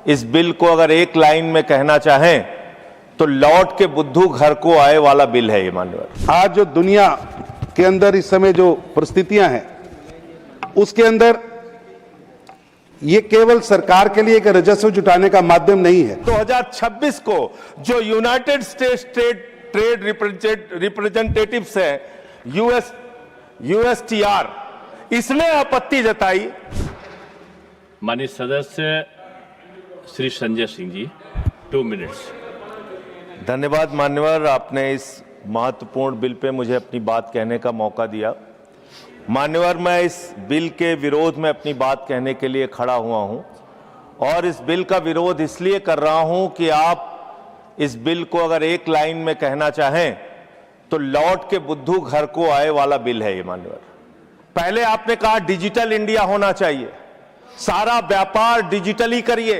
इस बिल को अगर एक लाइन में कहना चाहें तो लौट के बुद्धू घर को आए वाला बिल है ये मान्यवर। आज जो दुनिया के अंदर इस समय जो परिस्थितियां हैं उसके अंदर ये केवल सरकार के लिए एक राजस्व जुटाने का माध्यम नहीं है। 2026 को जो यूनाइटेड स्टेट्स ट्रेड रिप्रेजेंटेटिव्स है यूएसटीआर, इसने आपत्ति जताई। माननीय सदस्य श्री संजय सिंह जी, 2 मिनट्स। धन्यवाद मान्यवर, आपने इस महत्वपूर्ण बिल पे मुझे अपनी बात कहने का मौका दिया। मान्यवर, मैं इस बिल के विरोध में अपनी बात कहने के लिए खड़ा हुआ हूं और इस बिल का विरोध इसलिए कर रहा हूं कि आप इस बिल को अगर एक लाइन में कहना चाहें तो लौट के बुद्धू घर को आए वाला बिल है ये मान्यवर। पहले आपने कहा डिजिटल इंडिया होना चाहिए, सारा व्यापार डिजिटली करिए,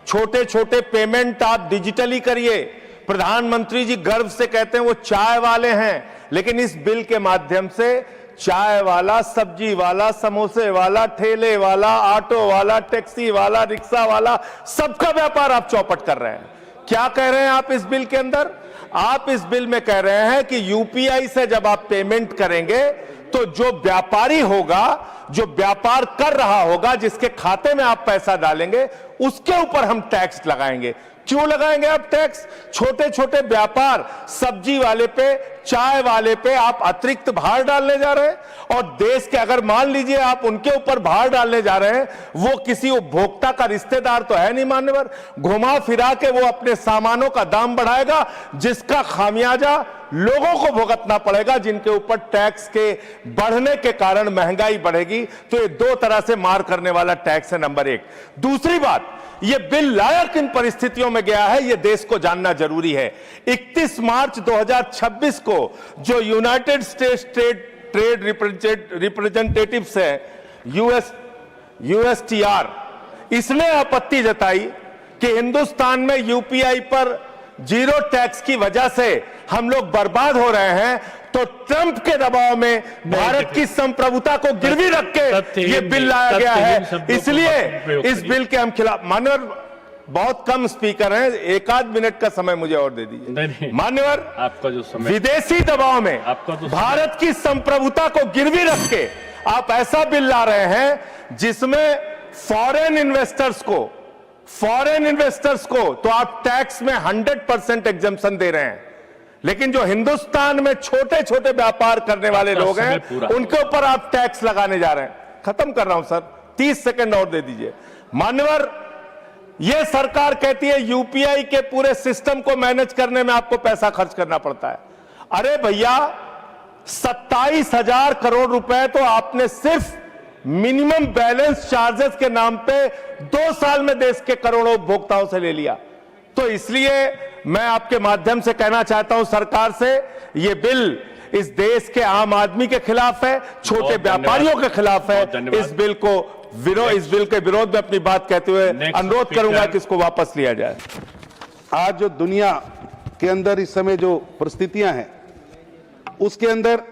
छोटे छोटे पेमेंट आप डिजिटली करिए। प्रधानमंत्री जी गर्व से कहते हैं वो चाय वाले हैं, लेकिन इस बिल के माध्यम से चाय वाला, सब्जी वाला, समोसे वाला, ठेले वाला, ऑटो वाला, टैक्सी वाला, रिक्शा वाला, सबका व्यापार आप चौपट कर रहे हैं। क्या कह रहे हैं आप इस बिल के अंदर? आप इस बिल में कह रहे हैं कि यूपीआई से जब आप पेमेंट करेंगे तो जो व्यापारी होगा, जो व्यापार कर रहा होगा, जिसके खाते में आप पैसा डालेंगे, उसके ऊपर हम टैक्स लगाएंगे। क्यों लगाएंगे आप टैक्स? छोटे छोटे व्यापार, सब्जी वाले पे, चाय वाले पे आप अतिरिक्त भार डालने जा रहे हैं। और देश के अगर मान लीजिए आप उनके ऊपर भार डालने जा रहे हैं, वो किसी उपभोक्ता का रिश्तेदार तो है नहीं मान्यवर। घुमा फिरा के वो अपने सामानों का दाम बढ़ाएगा, जिसका खामियाजा लोगों को भुगतना पड़ेगा, जिनके ऊपर टैक्स के बढ़ने के कारण महंगाई बढ़ेगी। तो ये दो तरह से मार करने वाला टैक्स है, नंबर एक। दूसरी बात, ये बिल लाया किन परिस्थितियों में गया है, ये देश को जानना जरूरी है। 31 मार्च 2026 को जो यूनाइटेड स्टेट्स ट्रेड रिप्रेजेंटेटिव्स है यूएसटीआर, इसने आपत्ति जताई कि हिंदुस्तान में यूपीआई पर जीरो टैक्स की वजह से हम लोग बर्बाद हो रहे हैं। तो ट्रंप के दबाव में भारत की संप्रभुता को गिरवी रख के ये बिल लाया गया है। इसलिए इस बिल के हम खिलाफ। मान्यवर, बहुत कम स्पीकर हैं, 1 आध मिनट का समय मुझे और दे दीजिए। मान्यवर, आपका जो समय विदेशी दबाव में भारत की संप्रभुता को गिरवी रख के आप ऐसा बिल ला रहे हैं जिसमें फॉरेन इन्वेस्टर्स को तो आप टैक्स में 100% एग्जम्पशन दे रहे हैं, लेकिन जो हिंदुस्तान में छोटे छोटे व्यापार करने वाले लोग हैं उनके ऊपर आप टैक्स लगाने जा रहे हैं। खत्म कर रहा हूं सर, 30 सेकंड और दे दीजिए। मान्यवर, यह सरकार कहती है यूपीआई के पूरे सिस्टम को मैनेज करने में आपको पैसा खर्च करना पड़ता है। अरे भैया, 27,000 करोड़ रुपए तो आपने सिर्फ मिनिमम बैलेंस चार्जेस के नाम पे 2 साल में देश के करोड़ों उपभोक्ताओं से ले लिया। तो इसलिए मैं आपके माध्यम से कहना चाहता हूं सरकार से, यह बिल इस देश के आम आदमी के खिलाफ है, छोटे व्यापारियों के खिलाफ है। इस बिल के विरोध में अपनी बात कहते हुए अनुरोध करूंगा कि इसको वापस लिया जाए। आज जो दुनिया के अंदर इस समय जो परिस्थितियां हैं उसके अंदर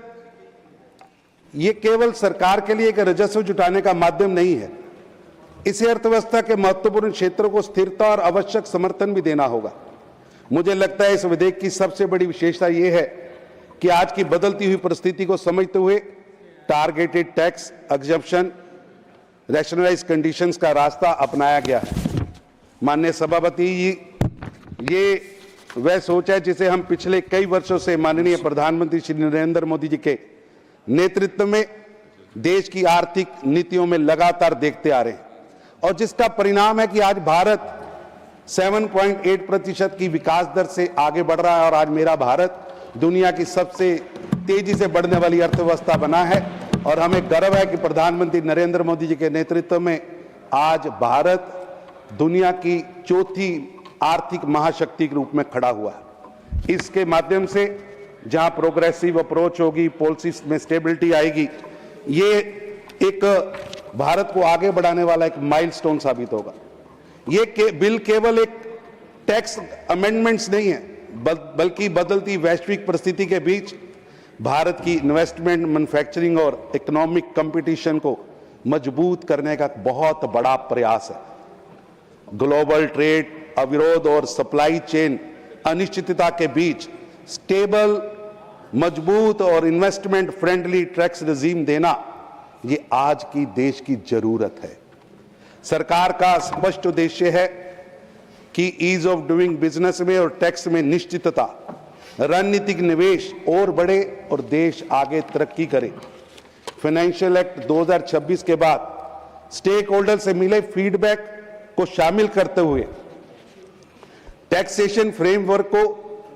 ये केवल सरकार के लिए एक राजस्व जुटाने का माध्यम नहीं है। इसे अर्थव्यवस्था के महत्वपूर्ण क्षेत्रों को स्थिरता और आवश्यक समर्थन भी देना होगा। मुझे लगता है इस विधेयक की सबसे बड़ी विशेषता यह है कि आज की बदलती हुई परिस्थिति को समझते हुए targeted tax exemption, rationalise conditions का रास्ता अपनाया गया है। माननीय सभापति जी, ये वह सोच है जिसे हम पिछले कई वर्षों से माननीय प्रधानमंत्री श्री नरेंद्र मोदी जी के नेतृत्व में देश की आर्थिक नीतियों में लगातार देखते आ रहे हैं, और जिसका परिणाम है कि आज भारत 7.8% की विकास दर से आगे बढ़ रहा है और आज मेरा भारत दुनिया की सबसे तेजी से बढ़ने वाली अर्थव्यवस्था बना है। और हमें गर्व है कि प्रधानमंत्री नरेंद्र मोदी जी के नेतृत्व में आज भारत दुनिया की चौथी आर्थिक महाशक्ति के रूप में खड़ा हुआ है। इसके माध्यम से जहां प्रोग्रेसिव अप्रोच होगी, पॉलिसी में स्टेबिलिटी आएगी, ये एक भारत को आगे बढ़ाने वाला एक माइलस्टोन साबित होगा। ये बिल केवल एक टैक्स अमेंडमेंट्स नहीं है, बल्कि बदलती वैश्विक परिस्थिति के बीच भारत की इन्वेस्टमेंट, मैन्युफैक्चरिंग और इकोनॉमिक कंपटीशन को मजबूत करने का बहुत बड़ा प्रयास है। ग्लोबल ट्रेड अविरोध और सप्लाई चेन अनिश्चितता के बीच स्टेबल, मजबूत और इन्वेस्टमेंट फ्रेंडली टैक्स रेजिम देना, ये आज की देश की जरूरत है। सरकार का स्पष्ट उद्देश्य है कि ईज ऑफ डूइंग बिजनेस में और टैक्स में निश्चितता, रणनीतिक निवेश और बढ़े और देश आगे तरक्की करे। फाइनेंशियल एक्ट 2026 के बाद स्टेक होल्डर से मिले फीडबैक को शामिल करते हुए टैक्सेशन फ्रेमवर्क को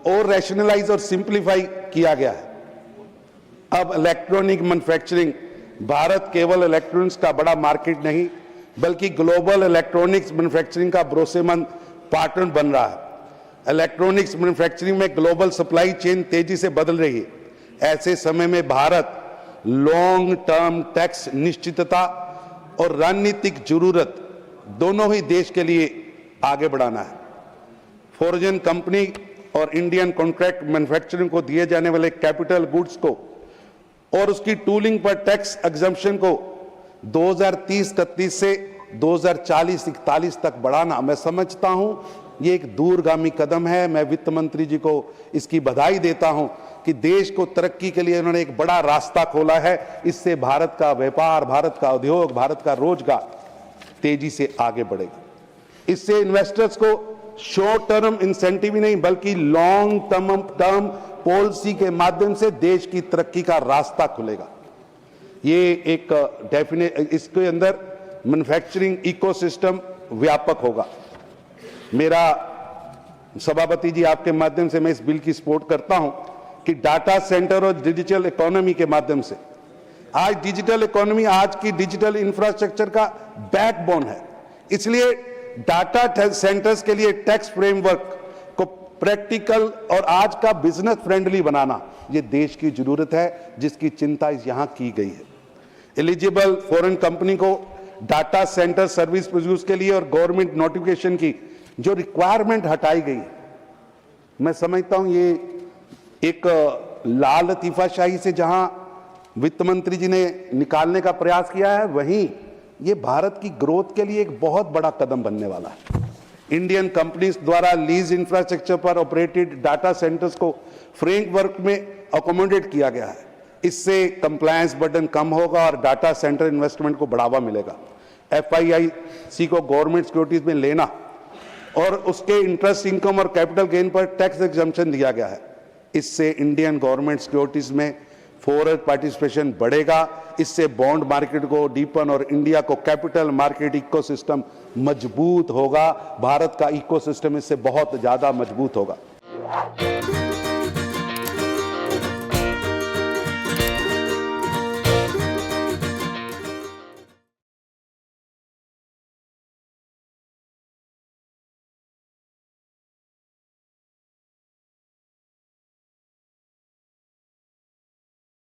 और रैशनलाइज और सिंप्लीफाई किया गया है। अब इलेक्ट्रॉनिक मैन्युफैक्चरिंग भारत केवल इलेक्ट्रॉनिक्स का बड़ा मार्केट नहीं बल्कि ग्लोबल इलेक्ट्रॉनिक्स मैन्युफैक्चरिंग का भरोसेमंद पार्टनर बन रहा है। इलेक्ट्रॉनिक्स मैन्युफैक्चरिंग में ग्लोबल सप्लाई चेन तेजी से बदल रही है। ऐसे समय में भारत लॉन्ग टर्म टैक्स निश्चितता और रणनीतिक जरूरत दोनों ही देश के लिए आगे बढ़ाना है। फॉरेन कंपनी और इंडियन कॉन्ट्रैक्ट मैन्युफैक्चरिंग को दिए जाने वाले कैपिटल गुड्स को और उसकी टूलिंग पर टैक्स एग्जम्पशन को 2030-31 से 2040-41 तक बढ़ाना, मैं समझता हूं ये एक दूरगामी कदम है। मैं वित्त मंत्री जी को इसकी बधाई देता हूं कि देश को तरक्की के लिए उन्होंने एक बड़ा रास्ता खोला है। इससे भारत का व्यापार, भारत का उद्योग, भारत का रोजगार तेजी से आगे बढ़ेगा। इससे इन्वेस्टर्स को शॉर्ट टर्म इंसेंटिव ही नहीं बल्कि लॉन्ग टर्म पॉलिसी के माध्यम से देश की तरक्की का रास्ता खुलेगा। ये एक डेफिनेट, इसके अंदर मैन्युफैक्चरिंग इकोसिस्टम व्यापक होगा। मेरा सभापति जी आपके माध्यम से मैं इस बिल की सपोर्ट करता हूं कि डाटा सेंटर और डिजिटल इकोनॉमी के माध्यम से, आज डिजिटल इकोनॉमी आज की डिजिटल इंफ्रास्ट्रक्चर का बैकबोन है। इसलिए डाटा सेंटर्स के लिए टैक्स फ्रेमवर्क को प्रैक्टिकल और आज का बिजनेस फ्रेंडली बनाना ये देश की जरूरत है, जिसकी चिंता यहां की गई है। एलिजिबल फॉरेन कंपनी को डाटा सेंटर सर्विस प्रोड्यूस के लिए और गवर्नमेंट नोटिफिकेशन की जो रिक्वायरमेंट हटाई गई, मैं समझता हूं ये एक लाल लतीफाशाही से जहां वित्त मंत्री जी ने निकालने का प्रयास किया है, वहीं ये भारत की ग्रोथ के लिए एक बहुत बड़ा कदम बनने वाला है। इंडियन कंपनीज द्वारा लीज इंफ्रास्ट्रक्चर पर ऑपरेटेड डाटा सेंटर्स को फ्रेमवर्क में अकोमोडेट किया गया है। इससे कंप्लायंस बर्डन कम होगा और डाटा सेंटर इन्वेस्टमेंट को बढ़ावा मिलेगा। FIIC को गवर्नमेंट सिक्योरिटीज में लेना और उसके इंटरेस्ट इनकम और कैपिटल गेन पर टैक्स एग्जम्पशन दिया गया है। इससे इंडियन गवर्नमेंट सिक्योरिटीज में फॉरेन पार्टिसिपेशन बढ़ेगा। इससे बॉन्ड मार्केट को डीपन और इंडिया को कैपिटल मार्केट इकोसिस्टम मजबूत होगा। भारत का इकोसिस्टम इससे बहुत ज्यादा मजबूत होगा।